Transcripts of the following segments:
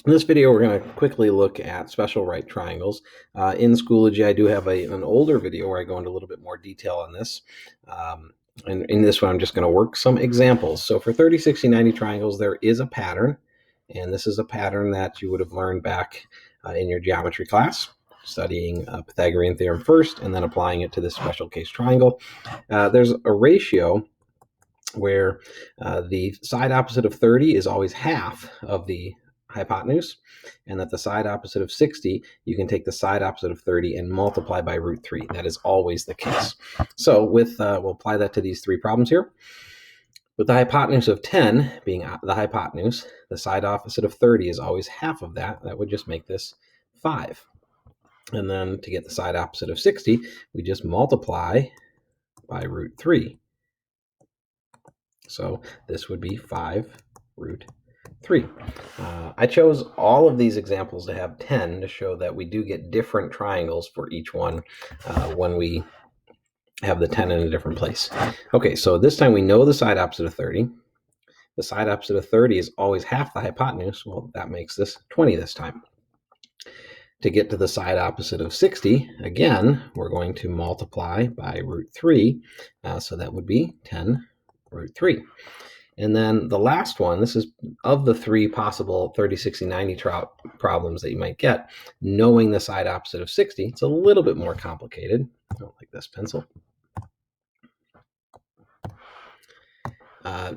In this video, we're going to quickly look at special right triangles. In Schoology, I do have an older video where I go into a little bit more detail on this. And in this one, I'm just going to work some examples. So for 30, 60, 90 triangles, there is a pattern. And this is a pattern that you would have learned back in your geometry class, studying Pythagorean theorem first and then applying it to this special case triangle. There's a ratio where the side opposite of 30 is always half of the hypotenuse, and that the side opposite of 60, you can take the side opposite of 30 and multiply by root 3. That is always the case. So we'll apply that to these three problems here. With the hypotenuse of 10 being the hypotenuse, the side opposite of 30 is always half of that. That would just make this 5. And then to get the side opposite of 60, we just multiply by root 3. So this would be 5 root 3. I chose all of these examples to have 10 to show that we do get different triangles for each one when we have the 10 in a different place. Okay, so this time we know the side opposite of 30. The side opposite of 30 is always half the hypotenuse. Well, that makes this 20 this time. To get to the side opposite of 60, again, we're going to multiply by root 3. So that would be 10 root 3. And then the last one, this is of the three possible 30, 60, 90 problems that you might get, knowing the side opposite of 60, it's a little bit more complicated. I don't like this pencil.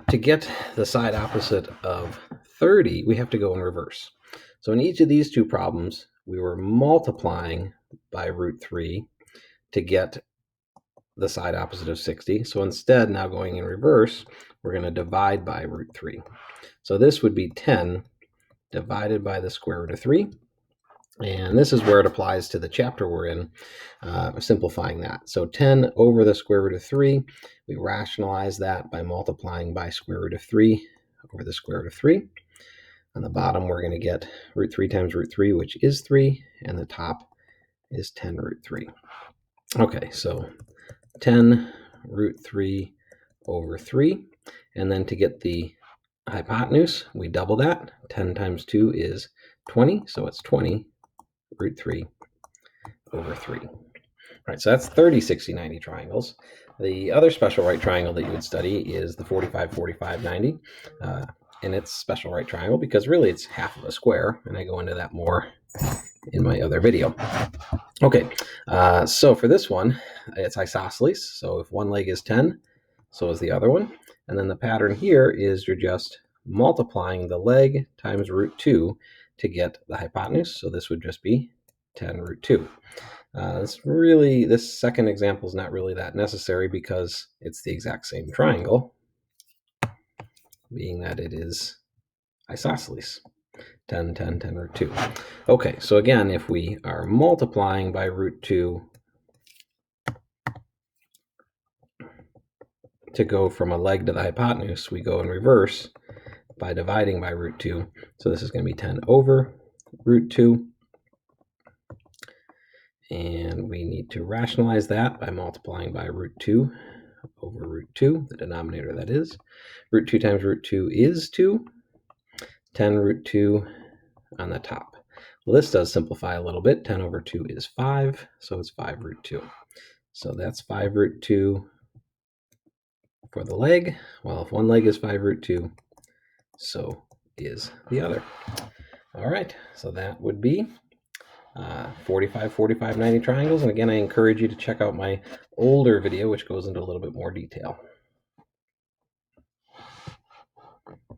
To get the side opposite of 30, we have to go in reverse. So in each of these two problems, we were multiplying by root 3 to get the side opposite of 60. So instead, now going in reverse, we're going to divide by root 3. So this would be 10 divided by the square root of 3. And this is where it applies to the chapter we're in, simplifying that. So 10 over the square root of 3, we rationalize that by multiplying by square root of 3 over the square root of 3. On the bottom, we're going to get root 3 times root 3, which is 3, and the top is 10 root 3. Okay, so 10 root 3 over 3. And then to get the hypotenuse, we double that. 10 times 2 is 20, so it's 20 root 3 over 3. All right, so that's 30, 60, 90 triangles. The other special right triangle that you would study is the 45, 45, 90. And it's special right triangle because really it's half of a square, and I go into that more in my other video. Okay, so for this one, it's isosceles. So if one leg is 10, so is the other one. And then the pattern here is you're just multiplying the leg times root 2 to get the hypotenuse. So this would just be 10 root 2. This second example is not really that necessary because it's the exact same triangle, being that it is isosceles. 10, 10, 10 root 2. Okay, so again, if we are multiplying by root 2 to go from a leg to the hypotenuse, we go in reverse by dividing by root 2. So this is going to be 10 over root 2. And we need to rationalize that by multiplying by root 2 over root 2, the denominator that is. Root 2 times root 2 is 2. 10 root 2 on the top. Well, this does simplify a little bit. 10 over 2 is 5, so it's 5 root 2. So that's 5 root 2 for the leg. Well, if one leg is 5 root 2, so is the other. All right, so that would be 45, 45, 90 triangles. And again, I encourage you to check out my older video, which goes into a little bit more detail.